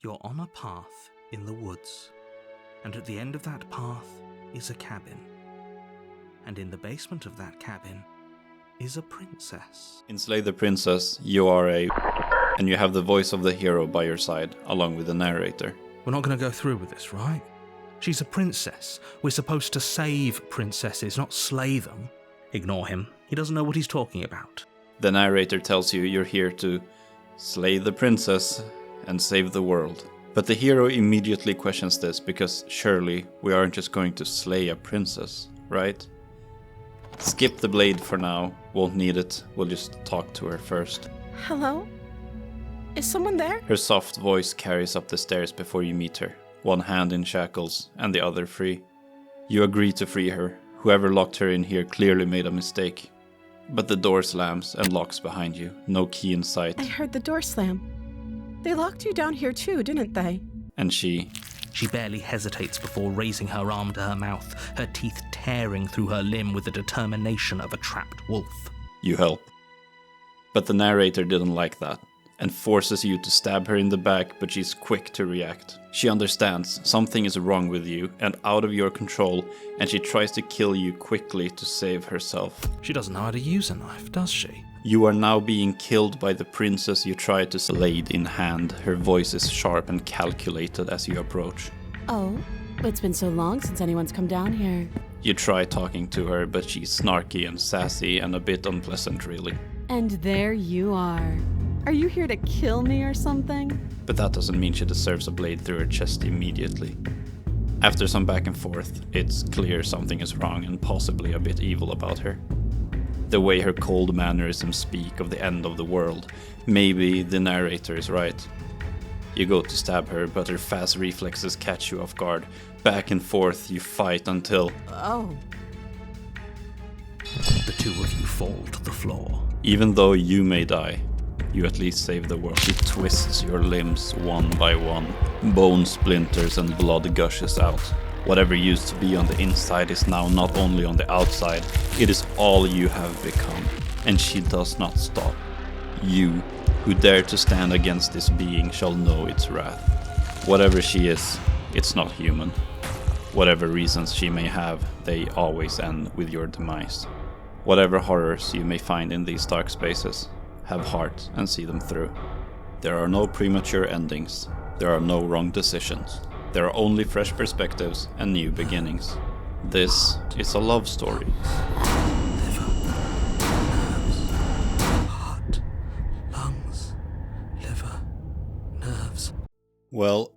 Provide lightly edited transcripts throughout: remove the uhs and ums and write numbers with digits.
You're on a path in the woods, and at the end of that path is a cabin. And in the basement of that cabin is a princess. In Slay the Princess, you are and you have the voice of the hero by your side, along with the narrator. We're not going to go through with this, right? She's a princess. We're supposed to save princesses, not slay them. Ignore him. He doesn't know what he's talking about. The narrator tells you you're here to slay the princess and save the world. But the hero immediately questions this, because surely we aren't just going to slay a princess, right? Skip the blade for now. Won't need it. We'll just talk to her first. Hello? Is someone there? Her soft voice carries up the stairs before you meet her, one hand in shackles and the other free. You agree to free her. Whoever locked her in here clearly made a mistake. But the door slams and locks behind you, no key in sight. I heard the door slam. They locked you down here too, didn't they? And she barely hesitates before raising her arm to her mouth, her teeth tearing through her limb with the determination of a trapped wolf. You help. But the narrator didn't like that, and forces you to stab her in the back, but she's quick to react. She understands something is wrong with you and out of your control, and she tries to kill you quickly to save herself. She doesn't know how to use a knife, does she? You are now being killed by the princess you tried to slay in hand. Her voice is sharp and calculated as you approach. Oh, it's been so long since anyone's come down here. You try talking to her, but she's snarky and sassy and a bit unpleasant, really. And there you are. Are you here to kill me or something? But that doesn't mean she deserves a blade through her chest immediately. After some back and forth, it's clear something is wrong and possibly a bit evil about her. The way her cold mannerisms speak of the end of the world. Maybe the narrator is right. You go to stab her, but her fast reflexes catch you off guard. Back and forth, you fight until... Oh. The two of you fall to the floor. Even though you may die, you at least save the world. She twists your limbs one by one. Bone splinters and blood gushes out. Whatever used to be on the inside is now not only on the outside, it is all you have become. And she does not stop. You, who dare to stand against this being, shall know its wrath. Whatever she is, it's not human. Whatever reasons she may have, they always end with your demise. Whatever horrors you may find in these dark spaces, have heart and see them through. There are no premature endings. There are no wrong decisions. There are only fresh perspectives and new beginnings. This is a love story. Liver, nerves, heart, lungs, liver, nerves. Well,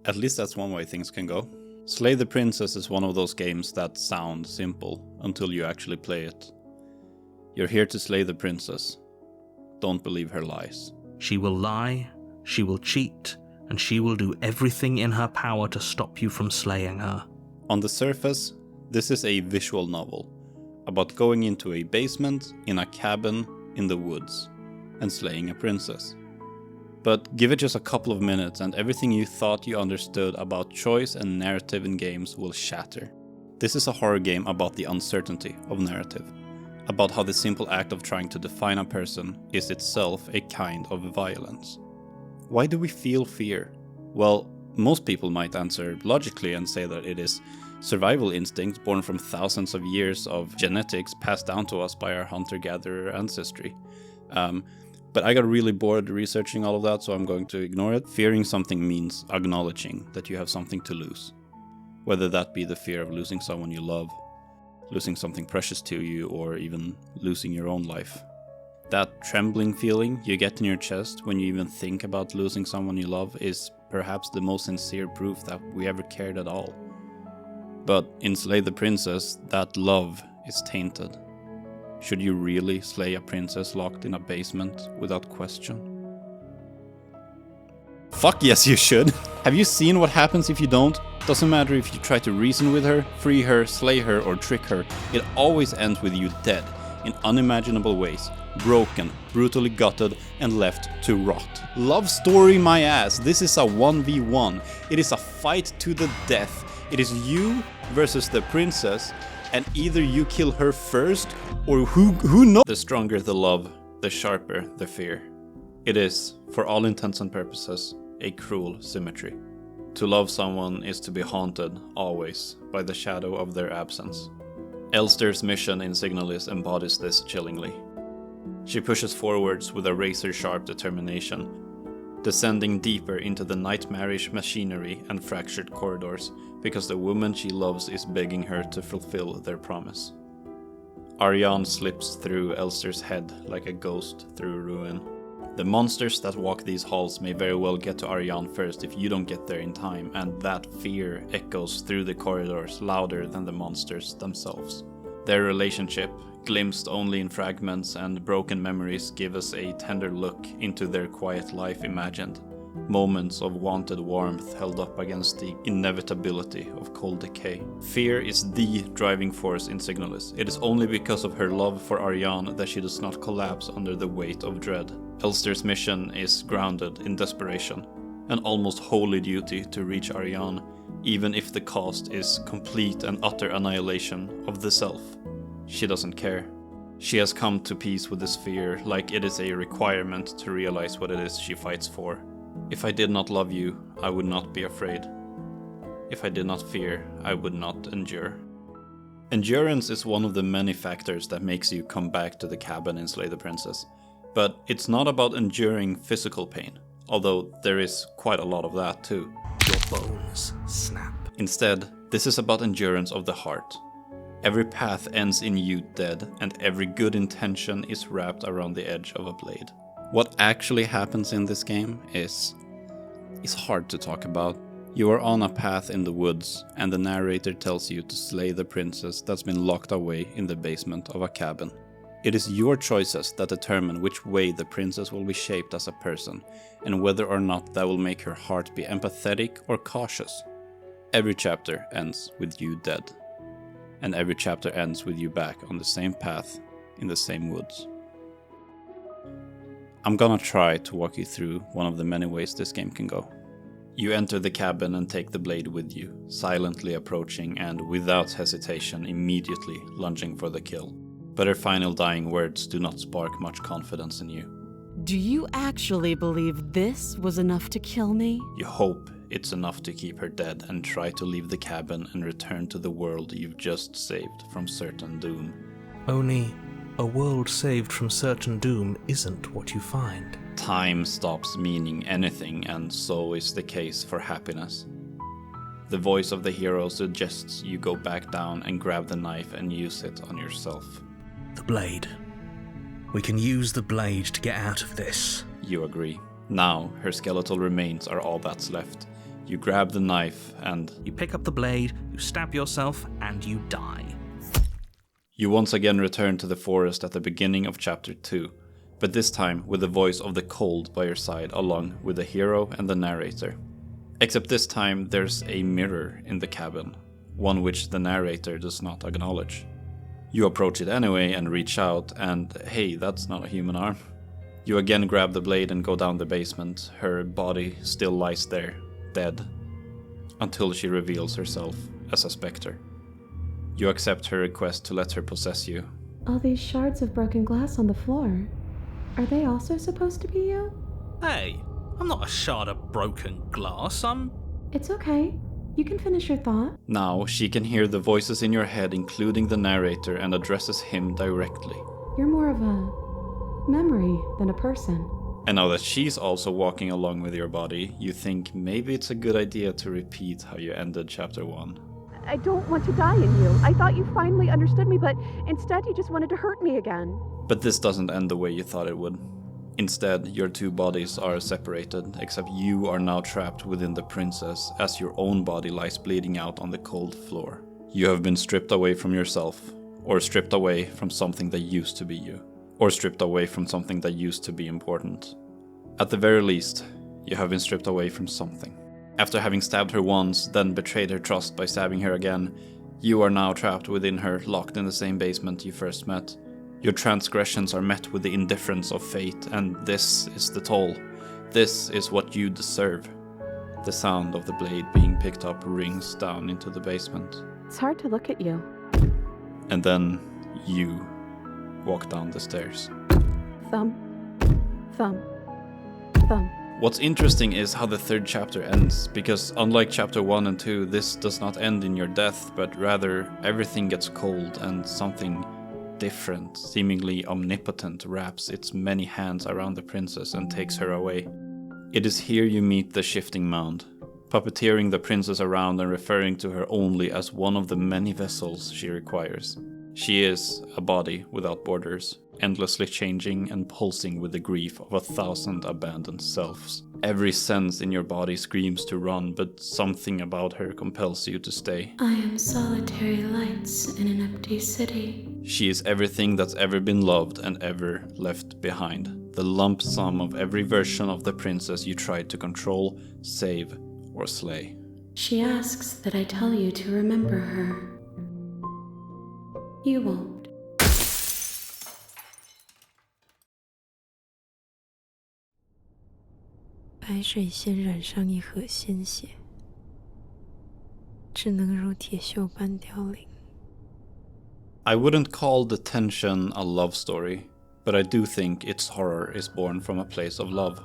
at least that's one way things can go. Slay the Princess is one of those games that sound simple until you actually play it. You're here to slay the princess. Don't believe her lies. She will lie, she will cheat, and she will do everything in her power to stop you from slaying her. On the surface, this is a visual novel about going into a basement in a cabin in the woods and slaying a princess. But give it just a couple of minutes and everything you thought you understood about choice and narrative in games will shatter. This is a horror game about the uncertainty of narrative, about how the simple act of trying to define a person is itself a kind of violence. Why do we feel fear? Well, most people might answer logically and say that it is survival instincts born from thousands of years of genetics passed down to us by our hunter-gatherer ancestry. But I got really bored researching all of that, so I'm going to ignore it. Fearing something means acknowledging that you have something to lose. Whether that be the fear of losing someone you love, losing something precious to you, or even losing your own life. That trembling feeling you get in your chest when you even think about losing someone you love is perhaps the most sincere proof that we ever cared at all. But in Slay the Princess, that love is tainted. Should you really slay a princess locked in a basement without question? Fuck yes, you should! Have you seen what happens if you don't? Doesn't matter if you try to reason with her, free her, slay her, or trick her, it always ends with you dead, in unimaginable ways, broken, brutally gutted, and left to rot. Love story my ass, this is a 1v1. It is a fight to the death. It is you versus the princess, and either you kill her first, or who knows? The stronger the love, the sharper the fear. It is, for all intents and purposes, a cruel symmetry. To love someone is to be haunted, always, by the shadow of their absence. Elster's mission in Signalis embodies this chillingly. She pushes forwards with a razor-sharp determination, descending deeper into the nightmarish machinery and fractured corridors because the woman she loves is begging her to fulfill their promise. Ariane slips through Elster's head like a ghost through ruin. The monsters that walk these halls may very well get to Ariane first if you don't get there in time, and that fear echoes through the corridors louder than the monsters themselves. Their relationship, glimpsed only in fragments and broken memories, give us a tender look into their quiet life imagined. Moments of wanted warmth held up against the inevitability of cold decay. Fear is the driving force in Signalis. It is only because of her love for Ariane that she does not collapse under the weight of dread. Elster's mission is grounded in desperation, an almost holy duty to reach Ariane, even if the cost is complete and utter annihilation of the self. She doesn't care. She has come to peace with this fear, like it is a requirement to realize what it is she fights for. If I did not love you, I would not be afraid. If I did not fear, I would not endure. Endurance is one of the many factors that makes you come back to the cabin in Slay the Princess. But it's not about enduring physical pain, although there is quite a lot of that too. Your bones snap. Instead, this is about endurance of the heart. Every path ends in you dead, and every good intention is wrapped around the edge of a blade. What actually happens in this game is hard to talk about. You are on a path in the woods, and the narrator tells you to slay the princess that's been locked away in the basement of a cabin. It is your choices that determine which way the princess will be shaped as a person, and whether or not that will make her heart be empathetic or cautious. Every chapter ends with you dead, and every chapter ends with you back on the same path in the same woods. I'm gonna try to walk you through one of the many ways this game can go. You enter the cabin and take the blade with you, silently approaching and without hesitation immediately lunging for the kill. But her final dying words do not spark much confidence in you. Do you actually believe this was enough to kill me? You hope it's enough to keep her dead and try to leave the cabin and return to the world you've just saved from certain doom. Only a world saved from certain doom isn't what you find. Time stops meaning anything, and so is the case for happiness. The voice of the hero suggests you go back down and grab the knife and use it on yourself. The blade. We can use the blade to get out of this. You agree. Now, her skeletal remains are all that's left. You grab the knife and You pick up the blade, you stab yourself, and you die. you once again return to the forest at the beginning of chapter 2, but this time with the voice of the cold by your side along with the hero and the narrator. Except this time there's a mirror in the cabin, one which the narrator does not acknowledge. You approach it anyway and reach out, and hey, that's not a human arm. You again grab the blade and go down the basement. Her body still lies there, dead, until she reveals herself as a spectre. You accept her request to let her possess you. All these shards of broken glass on the floor. Are they also supposed to be you? Hey, I'm not a shard of broken glass, It's okay. You can finish your thought. Now she can hear the voices in your head, including the narrator, and addresses him directly. You're more of a memory than a person. And now that she's also walking along with your body, you think maybe it's a good idea to repeat how you ended chapter 1. I don't want to die in you. I thought you finally understood me, but instead you just wanted to hurt me again. But this doesn't end the way you thought it would. Instead, your two bodies are separated, except you are now trapped within the princess as your own body lies bleeding out on the cold floor. You have been stripped away from yourself, or stripped away from something that used to be you, or stripped away from something that used to be important. At the very least, you have been stripped away from something. After having stabbed her once, then betrayed her trust by stabbing her again, you are now trapped within her, locked in the same basement you first met. Your transgressions are met with the indifference of fate, and this is the toll. This is what you deserve. The sound of the blade being picked up rings down into the basement. It's hard to look at you. And then you walk down the stairs. Thumb. Thumb. Thumb. What's interesting is how the third chapter ends, because unlike chapter 1 and 2, this does not end in your death, but rather everything gets cold and something different, seemingly omnipotent, wraps its many hands around the princess and takes her away. It is here you meet the shifting mound, puppeteering the princess around and referring to her only as one of the many vessels she requires. She is a body without borders, endlessly changing and pulsing with the grief of 1,000 abandoned selves. Every sense in your body screams to run, but something about her compels you to stay. I am solitary lights in an empty city. She is everything that's ever been loved and ever left behind. The lump sum of every version of the princess you tried to control, save, or slay. She asks that I tell you to remember her. You won't. I wouldn't call Detention a love story, but I do think its horror is born from a place of love.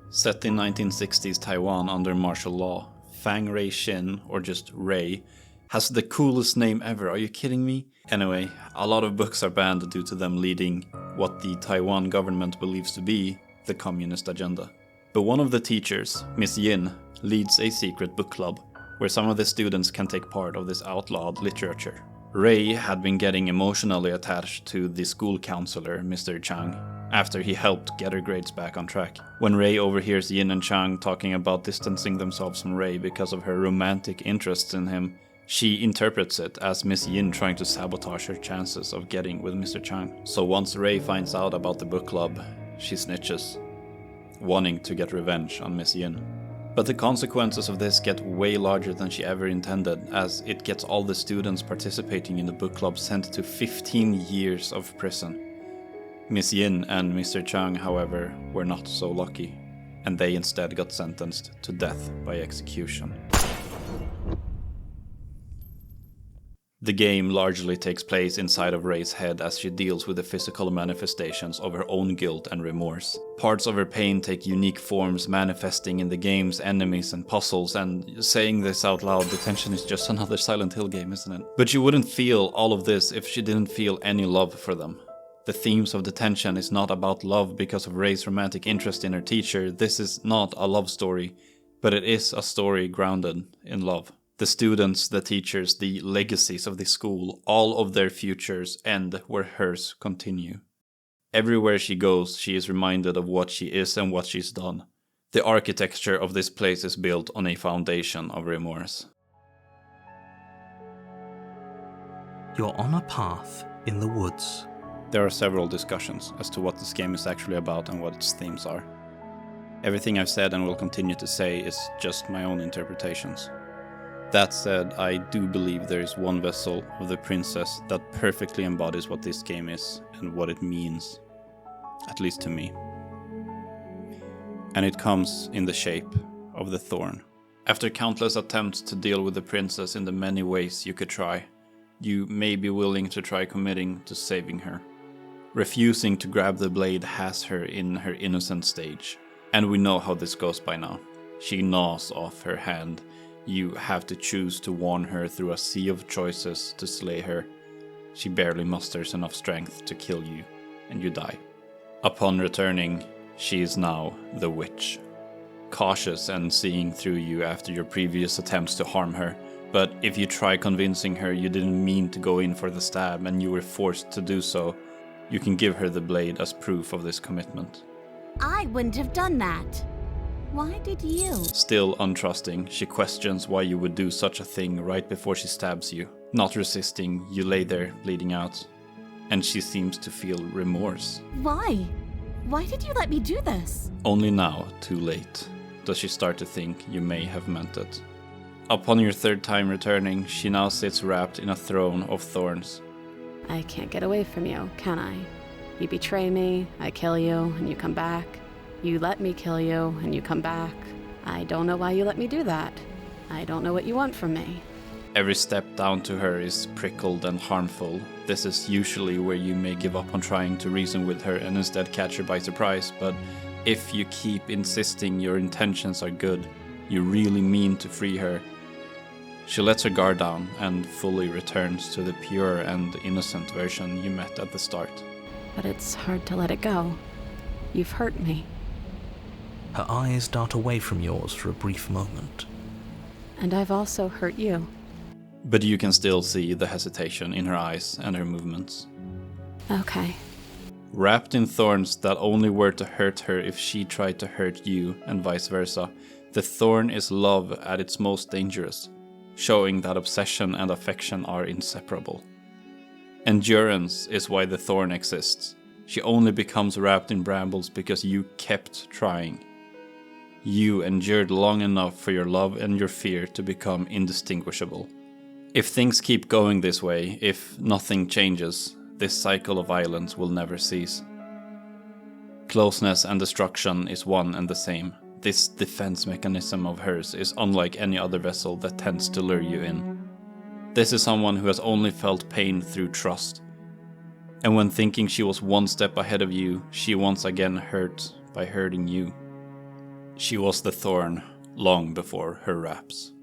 Set in 1960s Taiwan under martial law, Fang Rei Shin, or just Rei, has the coolest name ever. Are you kidding me? Anyway, a lot of books are banned due to them leading what the Taiwan government believes to be the communist agenda. But one of the teachers, Miss Yin, leads a secret book club where some of the students can take part of this outlawed literature. Rei had been getting emotionally attached to the school counselor, Mr. Chang, after he helped get her grades back on track. When Rei overhears Yin and Chang talking about distancing themselves from Rei because of her romantic interests in him, she interprets it as Miss Yin trying to sabotage her chances of getting with Mr. Chang. So once Rei finds out about the book club, she snitches, wanting to get revenge on Miss Yin. But the consequences of this get way larger than she ever intended, as it gets all the students participating in the book club sent to 15 years of prison. Miss Yin and Mr. Chang, however, were not so lucky, and they instead got sentenced to death by execution. The game largely takes place inside of Rei's head as she deals with the physical manifestations of her own guilt and remorse. Parts of her pain take unique forms, manifesting in the game's enemies and puzzles, and saying this out loud, Detention is just another Silent Hill game, isn't it? But you wouldn't feel all of this if she didn't feel any love for them. The themes of Detention is not about love because of Rei's romantic interest in her teacher. This is not a love story, but it is a story grounded in love. The students, the teachers, the legacies of the school, all of their futures end where hers continue. Everywhere she goes, she is reminded of what she is and what she's done. The architecture of this place is built on a foundation of remorse. You're on a path in the woods. There are several discussions as to what this game is actually about and what its themes are. Everything I've said and will continue to say is just my own interpretations. That said, I do believe there is one vessel of the princess that perfectly embodies what this game is and what it means, at least to me. And it comes in the shape of the thorn. After countless attempts to deal with the princess in the many ways you could try, you may be willing to try committing to saving her. Refusing to grab the blade has her in her innocent stage, and we know how this goes by now. She gnaws off her hand. You have to choose to warn her through a sea of choices to slay her. She barely musters enough strength to kill you, and you die. Upon returning, she is now the witch. Cautious and seeing through you after your previous attempts to harm her, but if you try convincing her you didn't mean to go in for the stab and you were forced to do so, you can give her the blade as proof of this commitment. I wouldn't have done that. Why did you? Still untrusting, she questions why you would do such a thing right before she stabs you. Not resisting, you lay there bleeding out, and she seems to feel remorse. Why? Why did you let me do this? Only now, too late, does she start to think you may have meant it. Upon your third time returning, she now sits wrapped in a throne of thorns. I can't get away from you, can I? You betray me, I kill you, and you come back. You let me kill you, and you come back. I don't know why you let me do that. I don't know what you want from me. Every step down to her is prickled and harmful. This is usually where you may give up on trying to reason with her and instead catch her by surprise, but if you keep insisting your intentions are good, you really mean to free her, she lets her guard down and fully returns to the pure and innocent version you met at the start. But it's hard to let it go. You've hurt me. Her eyes dart away from yours for a brief moment. And I've also hurt you. But you can still see the hesitation in her eyes and her movements. Okay. Wrapped in thorns that only were to hurt her if she tried to hurt you, and vice versa, the thorn is love at its most dangerous, showing that obsession and affection are inseparable. Endurance is why the thorn exists. She only becomes wrapped in brambles because you kept trying. You endured long enough for your love and your fear to become indistinguishable. If things keep going this way, if nothing changes, this cycle of violence will never cease. Closeness and destruction is one and the same. This defense mechanism of hers is unlike any other vessel that tends to lure you in. This is someone who has only felt pain through trust. And when thinking she was one step ahead of you, she once again hurt by hurting you. She was the thorn long before her wraps.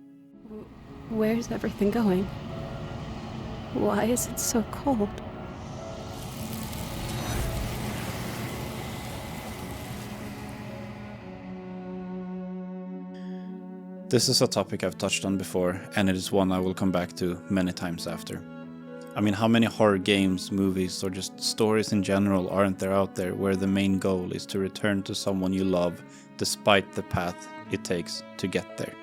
Where's everything going? Why is it so cold? This is a topic I've touched on before, and it is one I will come back to many times after. I mean, how many horror games, movies, or just stories in general aren't there out there where the main goal is to return to someone you love despite the path it takes to get there?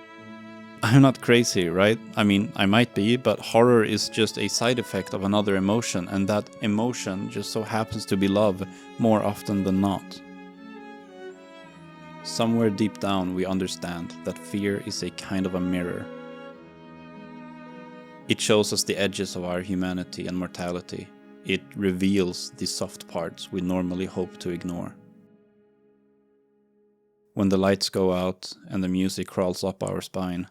I'm not crazy, right? I mean, I might be, but horror is just a side effect of another emotion, and that emotion just so happens to be love more often than not. Somewhere deep down we understand that fear is a kind of a mirror. It shows us the edges of our humanity and mortality. It reveals the soft parts we normally hope to ignore. When the lights go out and the music crawls up our spine,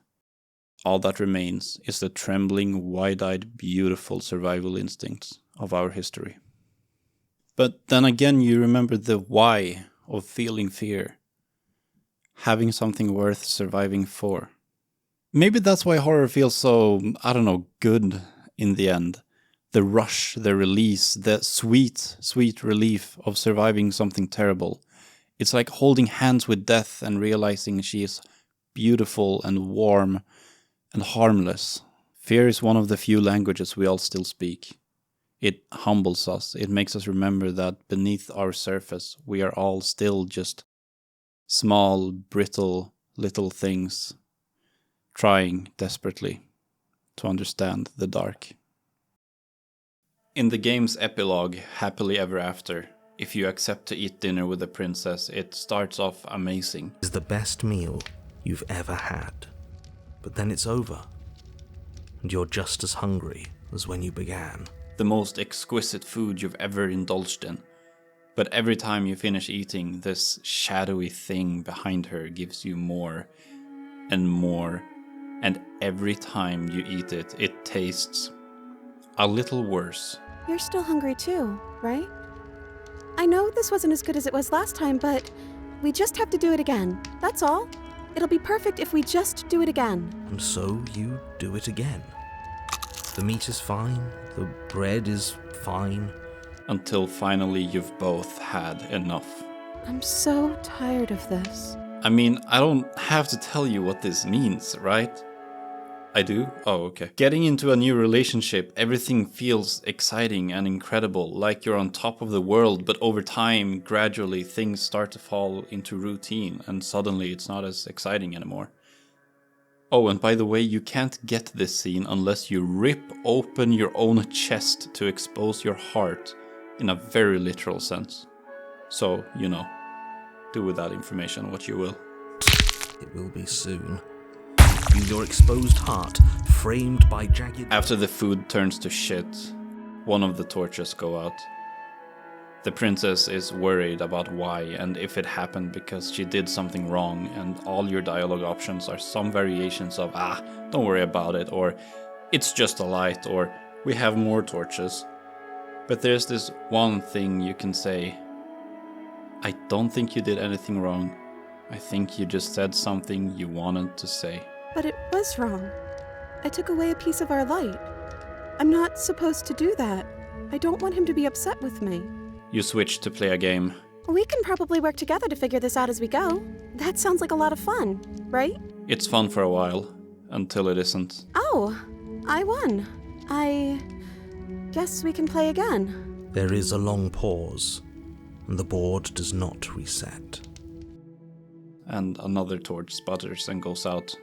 all that remains is the trembling, wide-eyed, beautiful survival instincts of our history. But then again, you remember the why of feeling fear. Having something worth surviving for. Maybe that's why horror feels so, good in the end. The rush, the release, the sweet, sweet relief of surviving something terrible. It's like holding hands with death and realizing she is beautiful and warm and harmless. Fear is one of the few languages we all still speak. It humbles us. It makes us remember that beneath our surface, we are all still just small, brittle, little things, trying desperately to understand the dark. In the game's epilogue, Happily Ever After, if you accept to eat dinner with the princess, it starts off amazing. Is the best meal you've ever had. But then it's over, and you're just as hungry as when you began. The most exquisite food you've ever indulged in. But every time you finish eating, this shadowy thing behind her gives you more and more. And every time you eat it, it tastes a little worse. You're still hungry too, right? I know this wasn't as good as it was last time, but we just have to do it again. That's all. It'll be perfect if we just do it again. And so you do it again. The meat is fine, the bread is fine. Until finally you've both had enough. I'm so tired of this. I mean, I don't have to tell you what this means, right? I do? Oh, okay. Getting into a new relationship, everything feels exciting and incredible, like you're on top of the world, but over time, gradually, things start to fall into routine, and suddenly it's not as exciting anymore. Oh, and by the way, you can't get this scene unless you rip open your own chest to expose your heart, in a very literal sense. So, do with that information what you will. It will be soon. Your exposed heart, framed by jagged... After the food turns to shit, one of the torches go out. The princess is worried about why and if it happened because she did something wrong, and all your dialogue options are some variations of, don't worry about it, or it's just a light, or we have more torches. But there's this one thing you can say. I don't think you did anything wrong. I think you just said something you wanted to say. But it was wrong. I took away a piece of our light. I'm not supposed to do that. I don't want him to be upset with me. You switched to play a game. We can probably work together to figure this out as we go. That sounds like a lot of fun, right? It's fun for a while, until it isn't. Oh, I won. I guess we can play again. There is a long pause, and the board does not reset. And another torch sputters and goes out.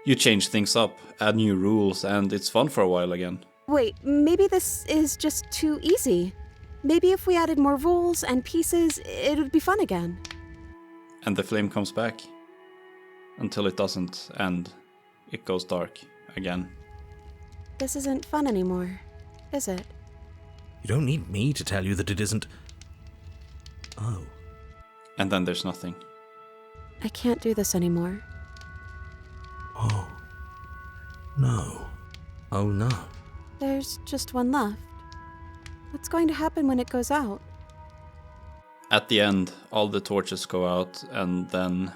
You change things up, add new rules, and it's fun for a while again. Wait, maybe this is just too easy. Maybe if we added more rules and pieces, it would be fun again. And the flame comes back. Until it doesn't, and it goes dark again. This isn't fun anymore, is it? You don't need me to tell you that it isn't. Oh. And then there's nothing. I can't do this anymore. Oh. No. Oh no. There's just one left. What's going to happen when it goes out? At the end, all the torches go out, and then...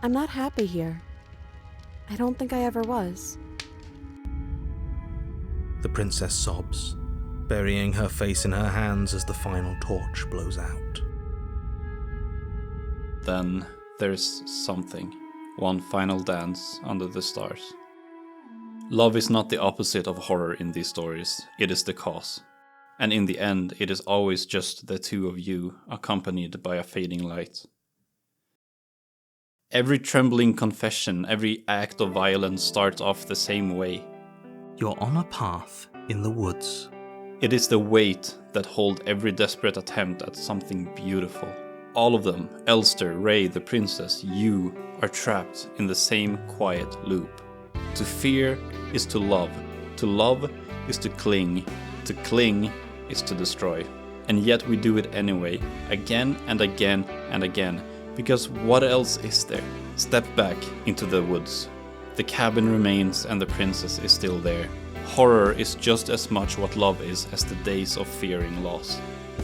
I'm not happy here. I don't think I ever was. The princess sobs, burying her face in her hands as the final torch blows out. Then there's something. One final dance under the stars. Love is not the opposite of horror in these stories, it is the cause. And in the end, it is always just the two of you, accompanied by a fading light. Every trembling confession, every act of violence starts off the same way. You're on a path in the woods. It is the weight that holds every desperate attempt at something beautiful. All of them, Elster, Ray, the princess, you, are trapped in the same quiet loop. To fear is to love is to cling is to destroy. And yet we do it anyway, again and again and again, because what else is there? Step back into the woods. The cabin remains and the princess is still there. Horror is just as much what love is as the days of fearing loss.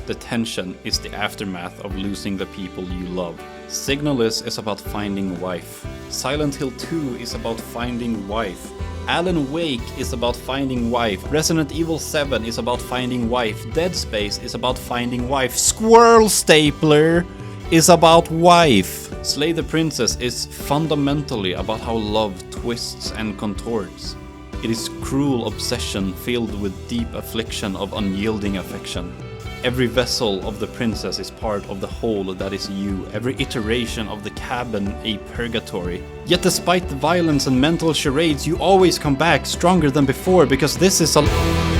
Detention is the aftermath of losing the people you love. Signalis is about finding wife. Silent Hill 2 is about finding wife. Alan Wake is about finding wife. Resident Evil 7 is about finding wife. Dead Space is about finding wife. Squirrel Stapler is about wife. Slay the Princess is fundamentally about how love twists and contorts. It is cruel obsession filled with deep affliction of unyielding affection. Every vessel of the princess is part of the whole that is you, every iteration of the cabin a purgatory. Yet despite the violence and mental charades, you always come back stronger than before, because this is a...